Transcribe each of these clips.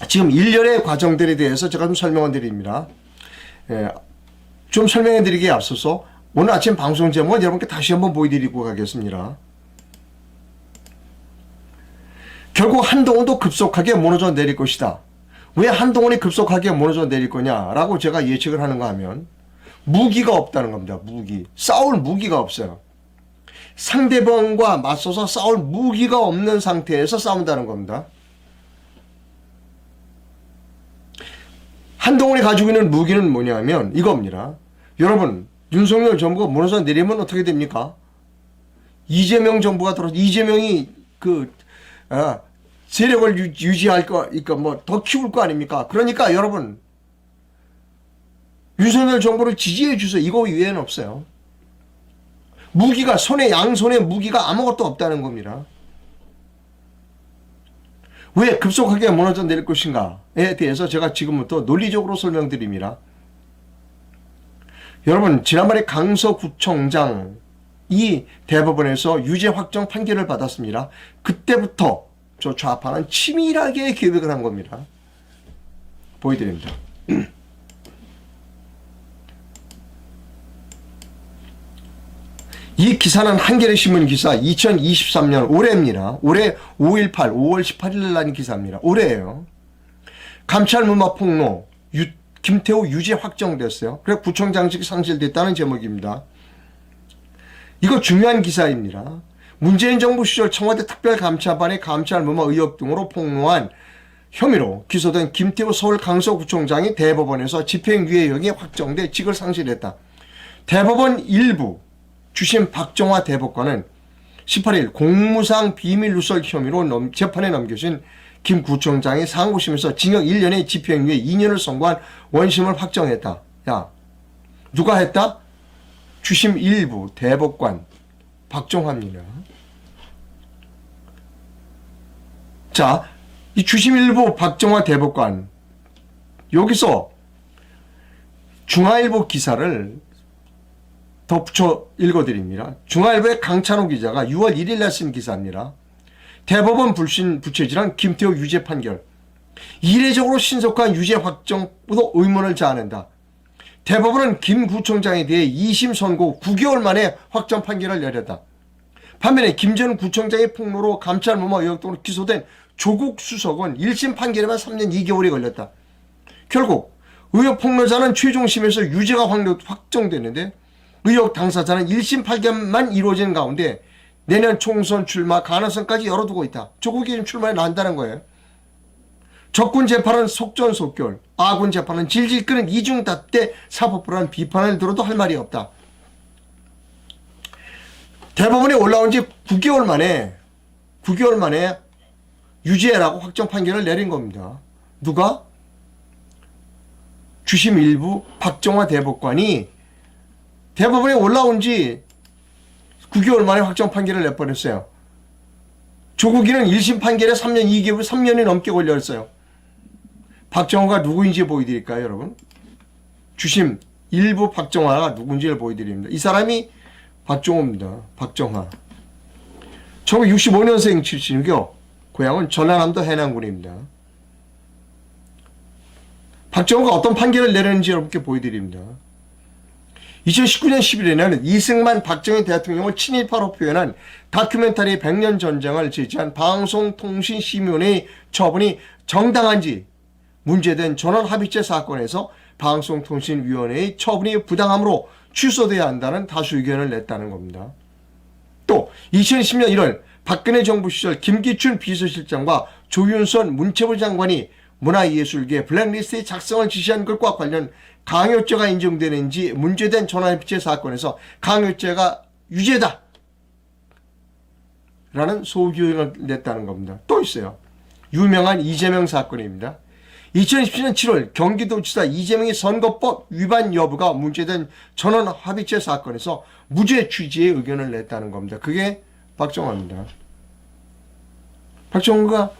지금 일련의 과정들에 대해서 제가 좀 설명을 드립니다. 좀 설명해 드리기에 앞서서 오늘 아침 방송 제목은 여러분께 다시 한번 보여드리고 가겠습니다. 결국 한동훈도 급속하게 무너져 내릴 것이다. 왜 한동훈이 급속하게 무너져 내릴 거냐라고 제가 예측을 하는가 하면 무기가 없다는 겁니다. 무기. 싸울 무기가 없어요. 상대방과 맞서서 싸울 무기가 없는 상태에서 싸운다는 겁니다. 한동훈이 가지고 있는 무기는 뭐냐면 이겁니다. 여러분, 윤석열 정부가 무너져 내리면 어떻게 됩니까? 이재명 정부가 들어서 이재명이 세력을 유지할 거, 그러니까 뭐 더 키울 거 아닙니까? 그러니까 여러분, 윤석열 정부를 지지해 주세요. 이거 외에는 없어요. 무기가 양손에 무기가 아무것도 없다는 겁니다. 왜 급속하게 무너져 내릴 것인가에 대해서 제가 지금부터 논리적으로 설명드립니다. 여러분, 지난번에 강서구청장이 대법원에서 유죄 확정 판결을 받았습니다. 그때부터 저 좌파는 치밀하게 계획을 한 겁니다. 보여드립니다. 이 기사는 한겨레신문 기사 2023년 올해입니다. 올해 5.18, 5월 18일 날 난 기사입니다. 올해예요. 감찰 무마 폭로, 김태우 유죄 확정됐어요. 그래서 구청장직이 상실됐다는 제목입니다. 이거 중요한 기사입니다. 문재인 정부 시절 청와대 특별감찰반의 감찰 무마 의혹 등으로 폭로한 혐의로 기소된 김태우 서울 강서구청장이 대법원에서 집행유예형이 확정돼 직을 상실했다. 대법원 일부 주심 박정화 대법관은 18일 공무상 비밀 누설 혐의로 재판에 넘겨진 김 구청장의 상고심에서 징역 1년에 집행유예 2년을 선고한 원심을 확정했다. 야, 누가 했다? 주심 일부 대법관 박정화입니다. 자, 이 주심 일부 박정화 대법관 여기서 중앙일보 기사를 덧붙여 읽어드립니다. 중앙일보의 강찬호 기자가 6월 1일 날 쓴 기사입니다. 대법원 불신 부채질한 김태우 유죄 판결. 이례적으로 신속한 유죄 확정보다 의문을 자아낸다. 대법원은 김 구청장에 대해 2심 선고 9개월 만에 확정 판결을 내렸다. 반면에 김 전 구청장의 폭로로 감찰 무마 의혹 등으로 기소된 조국 수석은 1심 판결에만 3년 2개월이 걸렸다. 결국 의혹 폭로자는 최종심에서 유죄가 확정됐는데 의혹 당사자는 1심 판결만 이루어진 가운데 내년 총선 출마 가능성까지 열어두고 있다. 조국이 출마에 난다는 거예요. 적군 재판은 속전속결, 아군 재판은 질질 끄는 이중잣대 사법부라는 비판을 들어도 할 말이 없다. 대법원에 올라온 지 9개월 만에 유죄라고 확정 판결을 내린 겁니다. 누가? 주심 일부 박정화 대법관이 대법원에 올라온 지 9개월 만에 확정 판결을 내버렸어요. 조국이는 1심 판결에 3년 2개월, 3년이 넘게 걸렸어요. 박정화가 누구인지 보여드릴까요, 여러분? 주심 일부 박정화가 누군지를 보여드립니다. 이 사람이 박정호입니다. 박정화. 1965년생 출신이고 고향은 전라남도 해남군입니다. 박정호가 어떤 판결을 내렸는지 여러분께 보여드립니다. 2019년 11일에는 이승만 박정희 대통령을 친일파로 표현한 다큐멘터리 100년 전쟁을 제지한 방송통신심의원회의 처분이 정당한지 문제된 전원합의체 사건에서 방송통신위원회의 처분이 부당함으로 취소돼야 한다는 다수 의견을 냈다는 겁니다. 또 2010년 1월 박근혜 정부 시절 김기춘 비서실장과 조윤선 문체부 장관이 문화예술계 블랙리스트의 작성을 지시한 것과 관련 강요죄가 인정되는지 문제된 전화합의체 사건에서 강요죄가 유죄다 라는 소규행을 냈다는 겁니다. 또 있어요. 유명한 이재명 사건입니다. 2017년 7월 경기도지사 이재명의 선거법 위반 여부가 문제된 전원합의체 사건에서 무죄 취지의 의견을 냈다는 겁니다. 그게 박정화입니다. 박정화가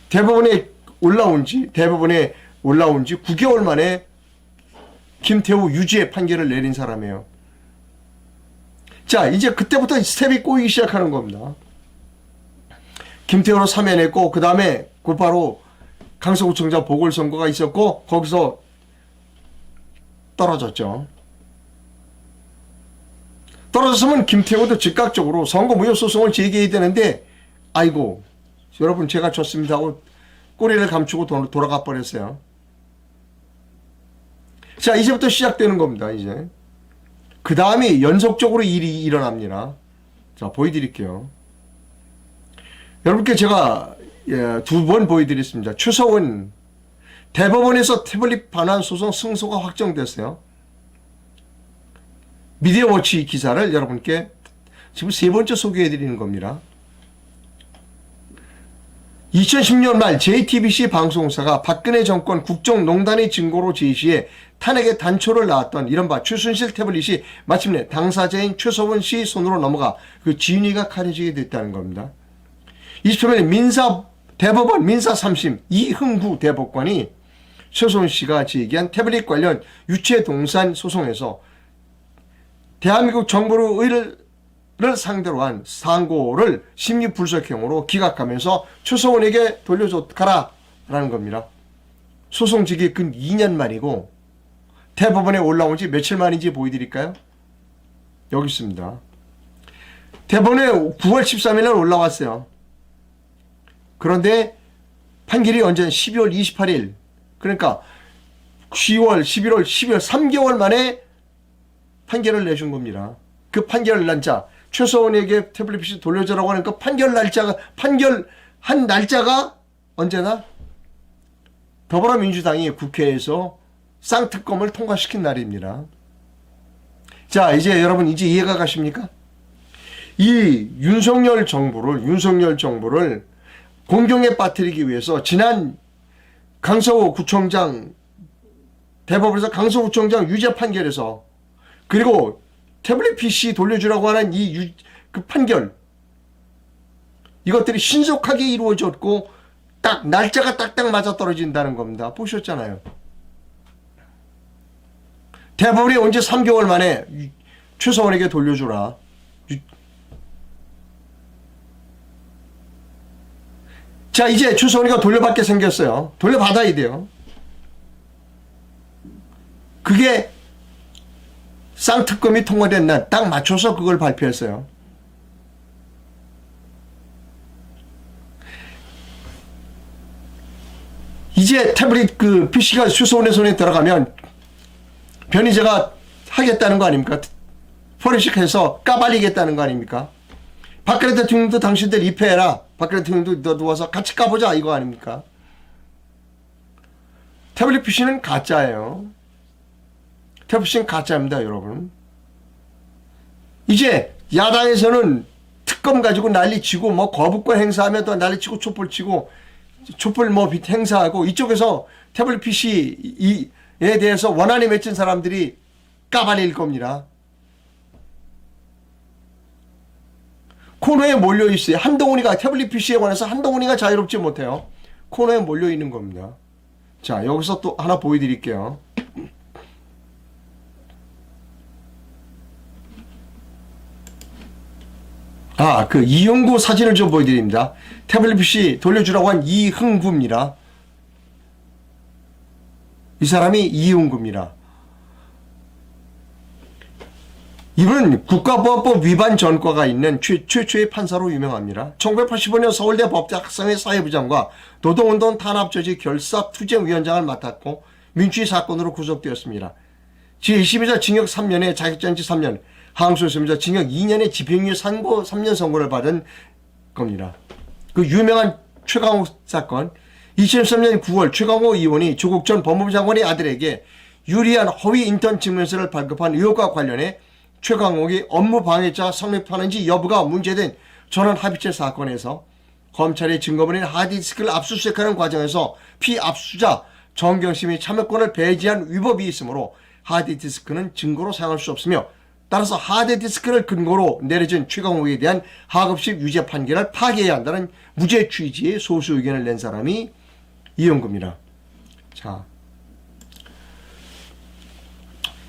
대법원에 올라온 지 9개월 만에 김태우 유죄 판결을 내린 사람이에요. 자, 이제 그때부터 스텝이 꼬이기 시작하는 겁니다. 김태우로 사면했고 그 다음에 곧바로 강서구청장 보궐선거가 있었고 거기서 떨어졌죠. 떨어졌으면 김태호도 즉각적으로 선거무효소송을 제기해야 되는데 아이고 여러분 제가 졌습니다 하고 꼬리를 감추고 돌아가 버렸어요. 자, 이제부터 시작되는 겁니다. 이제 그 다음에 연속적으로 일이 일어납니다. 자, 보여드릴게요. 여러분께 제가 2번 보여드렸습니다. 추서원 대법원에서 태블릿 반환 소송 승소가 확정됐어요. 미디어워치 기사를 여러분께 지금 3번째 소개해드리는 겁니다. 2010년 말 JTBC 방송사가 박근혜 정권 국정농단의 증거로 제시해 탄핵의 단초를 낳았던 이른바 최순실 태블릿이 마침내 당사자인 최서원 씨 손으로 넘어가 그 진위가 가려지게 됐다는 겁니다. 20초면 대법원 민사 3심 이흥구 대법관이 최서원 씨가 제기한 태블릿 관련 유체동산 소송에서 대한민국 정부를 상대로 한 상고를 심리불석형으로 기각하면서 최서원에게 돌려줘가라 라는 겁니다. 소송 직이 근 2년 만이고 대법원에 올라온 지 며칠 만인지 보여드릴까요? 여기 있습니다. 대법원에 9월 13일 날 올라왔어요. 그런데 판결이 언제 12월 28일 그러니까 10월, 11월, 12월 3개월 만에 판결을 내준 겁니다. 그 판결 날짜 최서원에게 태블릿 돌려주라고 하는 그 판결한 날짜가 언제나 더불어민주당이 국회에서 쌍특검을 통과시킨 날입니다. 자, 이제 여러분 이제 이해가 가십니까? 이 윤석열 정부를 공경에 빠뜨리기 위해서 지난 강서구청장 대법원에서 강서구청장 유죄 판결에서 그리고 태블릿 PC 돌려주라고 하는 그 판결 이것들이 신속하게 이루어졌고 딱 날짜가 딱딱 맞아떨어진다는 겁니다. 보셨잖아요. 대법원이 언제 3개월 만에 최서원에게 돌려주라. 자, 이제 최서원이가 돌려받게 생겼어요. 돌려받아야 돼요. 그게 쌍특검이 통과된 날 딱 맞춰서 그걸 발표했어요. 이제 태블릿 그 PC가 최서원의 손에 들어가면 변희재가 하겠다는 거 아닙니까? 포렌식해서 까발리겠다는 거 아닙니까? 박근혜 대통령도 당신들 입회해라. 박근혜 대통령도 너 누워서 같이 까보자 이거 아닙니까? 태블릿 PC는 가짜예요. 태블릿 PC는 가짜입니다, 여러분. 이제 야당에서는 특검 가지고 난리치고 뭐 거부권 행사하면 또 난리치고 촛불치고 촛불 뭐 행사하고 이쪽에서 태블릿 PC에 대해서 원한이 맺힌 사람들이 까발릴 겁니다. 코너에 몰려있어요. 한동훈이가 태블릿 PC에 관해서 한동훈이가 자유롭지 못해요. 코너에 몰려있는 겁니다. 자, 여기서 또 하나 보여드릴게요. 그 이용구 사진을 좀 보여드립니다. 태블릿 PC 돌려주라고 한 이흥구입니다. 이 사람이 이용구입니다. 이분은 국가보안법 위반 전과가 있는 최초의 판사로 유명합니다. 1985년 서울대 법학생회 사회부장과 노동운동 탄압저지 결사투쟁위원장을 맡았고 민주주의 사건으로 구속되었습니다. 제1심에서 징역 3년에 자격정지 3년, 항소심에서 징역 2년에 집행유예 3년 선고를 받은 겁니다. 그 유명한 최강욱 사건, 2013년 9월 최강욱 의원이 조국 전 법무부 장관의 아들에게 유리한 허위 인턴 증명서를 발급한 의혹과 관련해 최강욱이 업무 방해자 성립하는지 여부가 문제된 전원 합의체 사건에서 검찰의 증거물인 하드디스크를 압수수색하는 과정에서 피압수자 정경심이 참여권을 배제한 위법이 있으므로 하드디스크는 증거로 사용할 수 없으며 따라서 하드디스크를 근거로 내려진 최강욱에 대한 하급식 유죄 판결을 파기해야 한다는 무죄 취지의 소수 의견을 낸 사람이 이용구입니다. 자,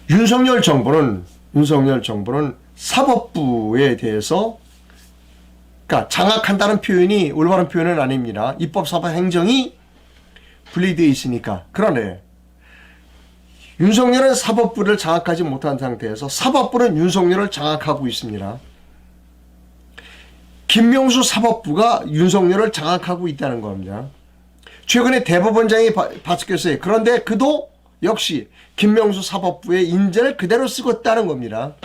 윤석열 정부는 사법부에 대해서 그러니까 장악한다는 표현이 올바른 표현은 아닙니다. 입법사법행정이 분리되어 있으니까. 그러네. 윤석열은 사법부를 장악하지 못한 상태에서 사법부는 윤석열을 장악하고 있습니다. 김명수 사법부가 윤석열을 장악하고 있다는 겁니다. 최근에 대법원장이 바뀌었어요. 그런데 그도 역시 김명수 사법부의 인재를 그대로 쓰고 있다는 겁니다.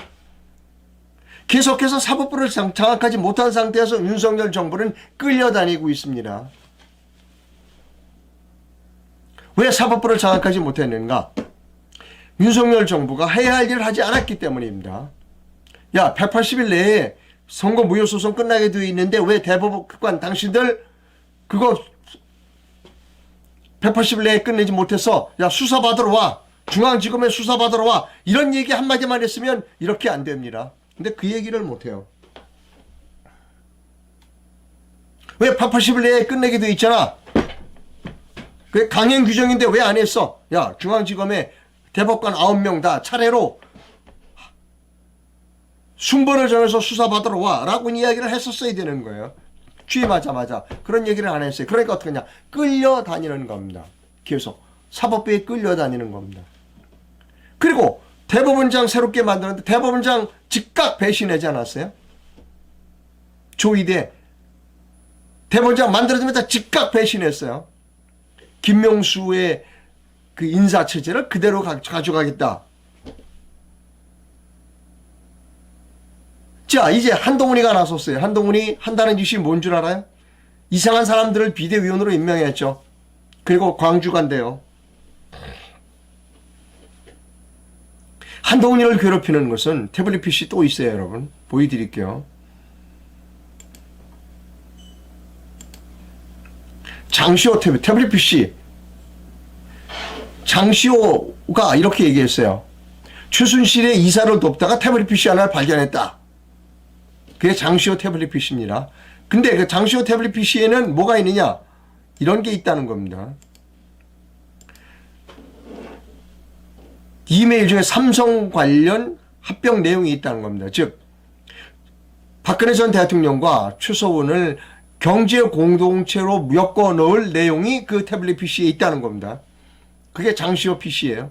계속해서 사법부를 장악하지 못한 상태에서 윤석열 정부는 끌려다니고 있습니다. 왜 사법부를 장악하지 못했는가? 윤석열 정부가 해야 할 일을 하지 않았기 때문입니다. 야, 180일 내에 선거 무효 소송 끝나게 되어 있는데 왜 대법관 당신들 그거 180일 내에 끝내지 못해서 야, 수사받으러 와. 중앙지검에 수사받으러 와. 이런 얘기 한마디만 했으면 이렇게 안 됩니다. 근데 그 얘기를 못해요. 왜 180일 내에 끝내게 되어 있잖아. 그게 강행 규정인데 왜 안 했어? 야, 중앙지검에 대법관 9명 다 차례로 순번을 정해서 수사받으러 와 라고 이야기를 했었어야 되는 거예요. 취임하자마자 그런 얘기를 안 했어요. 그러니까 어떻게 하냐, 끌려다니는 겁니다. 계속 사법부에 끌려다니는 겁니다. 그리고 대법원장 새롭게 만드는데 대법원장 즉각 배신하지 않았어요? 조이대 대법원장 만들어지면서 즉각 배신했어요. 김명수의 그 인사체제를 그대로 가져가겠다. 자, 이제 한동훈이가 나섰어요. 한동훈이 한다는 짓이 뭔 줄 알아요? 이상한 사람들을 비대위원으로 임명했죠. 그리고 광주 간대요. 한동훈이를 괴롭히는 것은 태블릿 PC 또 있어요, 여러분. 보여드릴게요. 장시호 태블릿 PC. 장시호가 이렇게 얘기했어요. 최순실의 이사를 돕다가 태블릿 PC 하나를 발견했다. 그게 장시호 태블릿 PC입니다. 근데 그 장시호 태블릿 PC에는 뭐가 있느냐? 이런 게 있다는 겁니다. 이메일 중에 삼성 관련 합병 내용이 있다는 겁니다. 즉 박근혜 전 대통령과 최서원을 경제 공동체로 엮어 넣을 내용이 그 태블릿 PC에 있다는 겁니다. 그게 장시호 PC예요.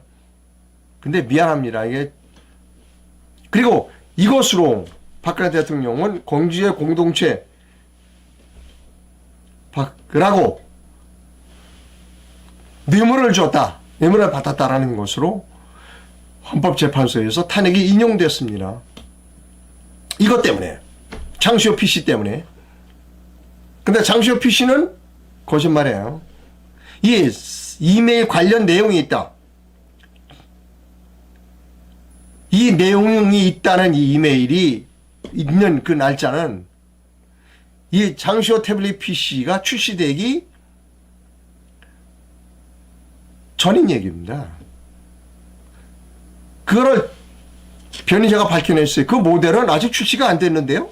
근데 미안합니다. 이게 그리고 이것으로 박근혜 대통령은 경제 공동체 라고 뇌물을 줬다, 뇌물을 받았다라는 것으로 헌법재판소에서 탄핵이 인용됐습니다. 이것 때문에, 장시호 PC 때문에. 근데 장시호 PC는 거짓말이에요. 이 이메일 관련 내용이 있다. 이 내용이 있다는 이 이메일이 있는 그 날짜는 이 장시호 태블릿 PC가 출시되기 전인 얘기입니다. 그거를 변희재가 밝혀냈어요. 그 모델은 아직 출시가 안 됐는데요.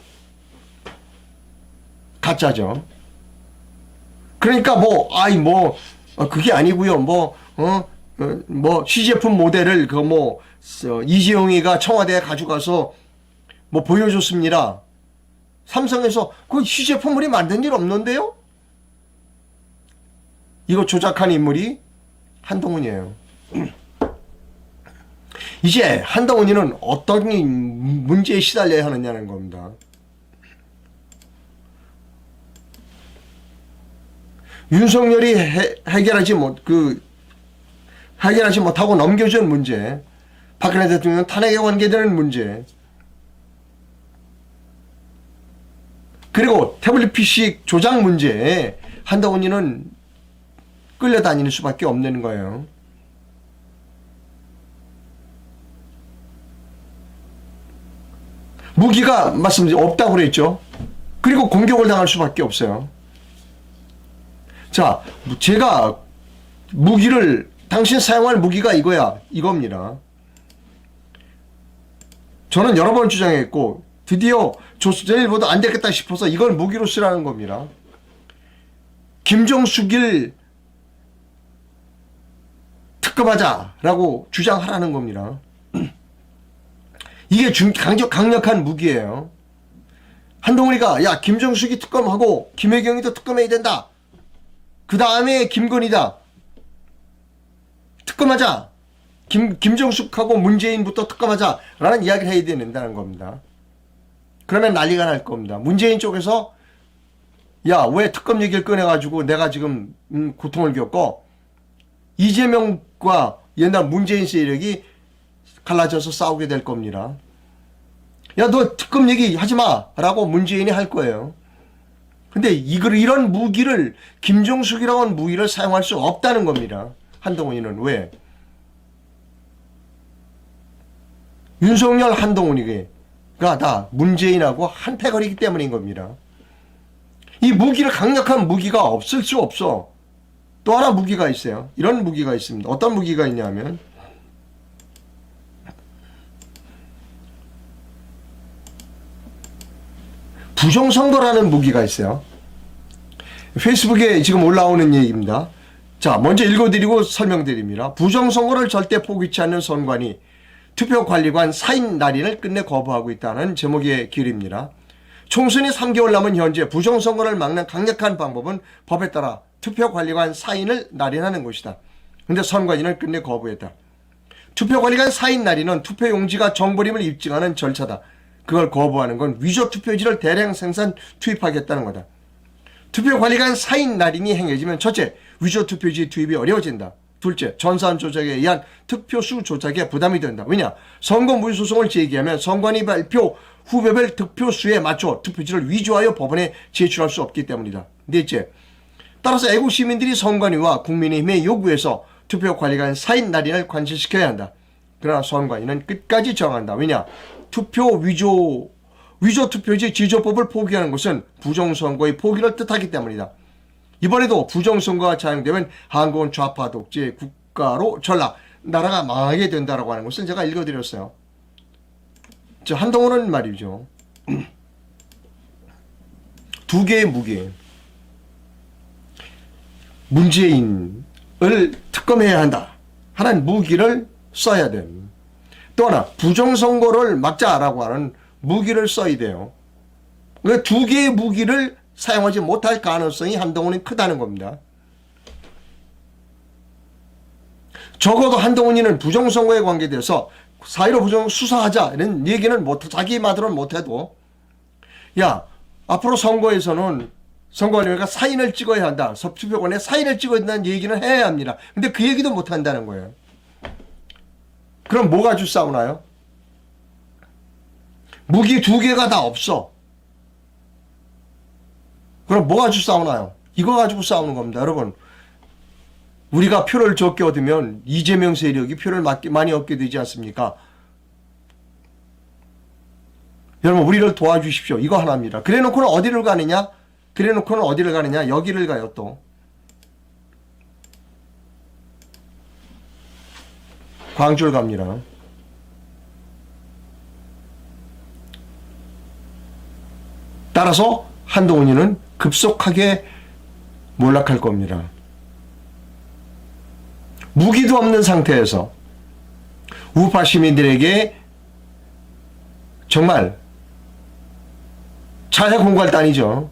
가짜죠. 그러니까 그게 아니고요. 시제품 모델을 이재용이가 청와대에 가져가서 보여줬습니다. 삼성에서 그 시제품물이 만든 일 없는데요? 이거 조작한 인물이 한동훈이에요. 이제 한동훈이는 어떤 문제에 시달려야 하느냐는 겁니다. 윤석열이 해결하지 못하고 넘겨준 문제, 박근혜 대통령 탄핵에 관계되는 문제, 그리고 태블릿 PC 조작 문제에 한동훈이는 끌려다니는 수밖에 없는 거예요. 무기가 없다고 그랬죠. 그리고 공격을 당할 수밖에 없어요. 자, 제가 당신 사용할 무기가 이겁니다. 저는 여러 번 주장했고 드디어 조선일보도 안 되겠다 싶어서 이걸 무기로 쓰라는 겁니다. 김종숙을 특검하자라고 주장하라는 겁니다. 이게 강력한 무기예요. 한동훈이가 야, 김정숙이 특검하고 김혜경이도 특검해야 된다. 그 다음에 김건희다. 특검하자. 김정숙하고 문재인부터 특검하자. 라는 이야기를 해야 된다는 겁니다. 그러면 난리가 날 겁니다. 문재인 쪽에서 야, 왜 특검 얘기를 꺼내가지고 내가 지금 고통을 겪고 이재명과 옛날 문재인 세력이 갈라져서 싸우게 될 겁니다. 야, 너 특검 얘기 하지 마! 라고 문재인이 할 거예요. 근데 이런 무기를, 김정숙이라고 하는 무기를 사용할 수 없다는 겁니다. 한동훈이는. 왜? 윤석열, 한동훈이가 다 문재인하고 한패거리기 때문인 겁니다. 이 무기를, 강력한 무기가 없을 수 없어. 또 하나 무기가 있어요. 이런 무기가 있습니다. 어떤 무기가 있냐면 부정선거라는 무기가 있어요. 페이스북에 지금 올라오는 얘기입니다. 자, 먼저 읽어드리고 설명드립니다. 부정선거를 절대 포기치 않는 선관위, 투표관리관 사인 날인을 끝내 거부하고 있다는 제목의 글입니다. 총선이 3개월 남은 현재 부정선거를 막는 강력한 방법은 법에 따라 투표관리관 사인을 날인하는 것이다. 근데 선관위는 끝내 거부했다. 투표관리관 사인 날인은 투표용지가 정보림을 입증하는 절차다. 그걸 거부하는 건 위조 투표지를 대량 생산 투입하겠다는 거다. 투표관리관 사인 날인이 행해지면 첫째, 위조 투표지 투입이 어려워진다. 둘째, 전산 조작에 의한 득표수 조작에 부담이 된다. 왜냐? 선거무효 소송을 제기하면 선관위 발표 후보별 득표수에 맞춰 투표지를 위조하여 법원에 제출할 수 없기 때문이다. 넷째, 따라서 애국 시민들이 선관위와 국민의힘의 요구에서 투표관리관 사인 날인을 관철시켜야 한다. 그러나 선관위는 끝까지 저항한다. 왜냐? 투표 위조 투표지 지조법을 포기하는 것은 부정선거의 포기를 뜻하기 때문이다. 이번에도 부정선거가 자행되면 한국은 좌파 독재 국가로 전락, 나라가 망하게 된다라고 하는 것을 제가 읽어드렸어요. 저 한동훈은 말이죠. 두 개의 무기. 문재인을 특검해야 한다 하는 무기를 써야 됩니다. 또 하나 부정선거를 막자라고 하는 무기를 써야 돼요. 두 개의 무기를 사용하지 못할 가능성이 한동훈이 크다는 겁니다. 적어도 한동훈이는 부정선거에 관계돼서 4.15 부정 수사하자 이런 얘기는 자기 말으로는 못해도 야, 앞으로 선거에서는 선거관리가 사인을 찍어야 한다. 투표권에 사인을 찍어야 한다는 얘기는 해야 합니다. 근데 그 얘기도 못한다는 거예요. 그럼 뭐 가지고 싸우나요? 무기 두 개가 다 없어. 그럼 뭐 가지고 싸우나요? 이거 가지고 싸우는 겁니다. 여러분, 우리가 표를 적게 얻으면 이재명 세력이 표를 많이 얻게 되지 않습니까? 여러분, 우리를 도와주십시오. 이거 하나입니다. 그래 놓고는 어디를 가느냐? 그래 놓고는 어디를 가느냐? 여기를 가요, 또. 광주를 갑니다. 따라서 한동훈이는 급속하게 몰락할 겁니다. 무기도 없는 상태에서 우파 시민들에게 정말 자해공갈단이죠.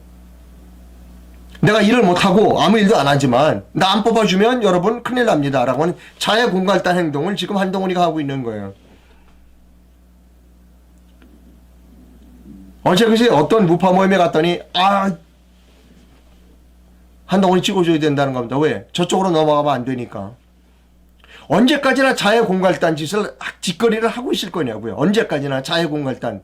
내가 일을 못하고 아무 일도 안 하지만 나 안 뽑아주면 여러분 큰일 납니다 라고 하는 자해공갈단 행동을 지금 한동훈이가 하고 있는 거예요. 어제 그새 어떤 무파 모임에 갔더니 한동훈이 찍어줘야 된다는 겁니다. 왜? 저쪽으로 넘어가면 안 되니까. 언제까지나 자해공갈단 짓거리를 하고 있을 거냐고요. 언제까지나 자해공갈단.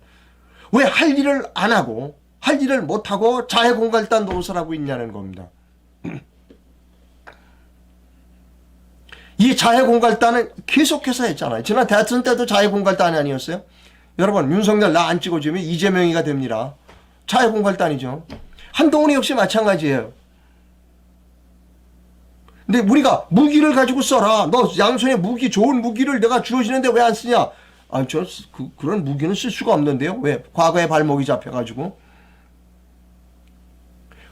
왜 할 일을 안 하고 할 일을 못하고 자해공갈단 노릇을 하고 있냐는 겁니다. 이 자해공갈단은 계속해서 했잖아요. 지난 대선 때도 자해공갈단이 아니었어요? 여러분, 윤석열 나 안 찍어주면 이재명이가 됩니다. 자해공갈단이죠. 한동훈이 역시 마찬가지예요. 근데 우리가 무기를 가지고 써라. 너 양손에 무기, 좋은 무기를 내가 주어지는데 왜 안 쓰냐? 그런 무기는 쓸 수가 없는데요. 왜? 과거에 발목이 잡혀가지고.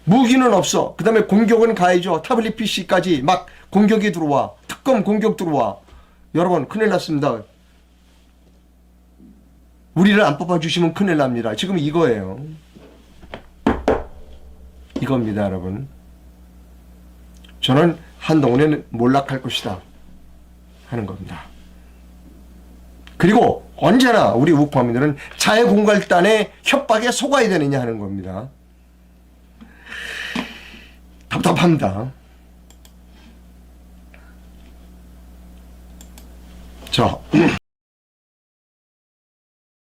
무기는 없어. 그 다음에 공격은 가해죠. 태블릿 PC까지 막 공격이 들어와. 특검 공격 들어와. 여러분, 큰일 났습니다. 우리를 안 뽑아주시면 큰일 납니다. 지금 이거예요. 이겁니다, 여러분. 저는 한동훈은 몰락할 것이다. 하는 겁니다. 그리고 언제나 우리 우파민들은 자해공갈단의 협박에 속아야 되느냐 하는 겁니다. 답답합니다. 자.